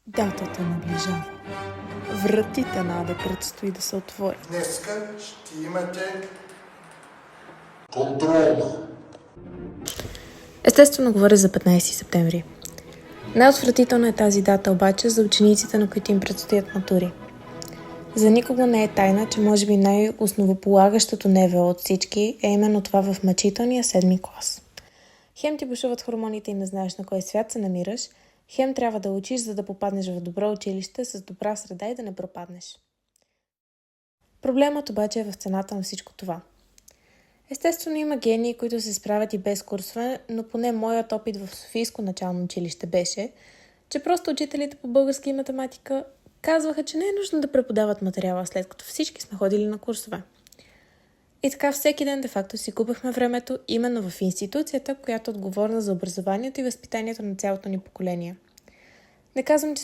Датата наближава. Вратите да предстои да се отворят. Днеска ще имате контролно. Естествено говоря за 15 септември. Най-отвратителна е тази дата обаче за учениците, на които им предстоят матури. За никого не е тайна, че може би най-основополагащото НВО от всички е именно това в мъчителния 7-ми клас. Хем ти бушуват хормоните и не знаеш на кой свят се намираш, хем трябва да учиш, за да попаднеш в добро училище с добра среда и да не пропаднеш. Проблемът обаче е в цената на всичко това. Естествено има гении, които се справят и без курсове, но поне моят опит в Софийско начално училище беше, че просто учителите по български и математика казваха, че не е нужно да преподават материала, след като всички сме ходили на курсове. И така всеки ден де-факто си купахме времето именно в институцията, която е отговорна за образованието и възпитанието на цялото ни поколение. Не казвам, че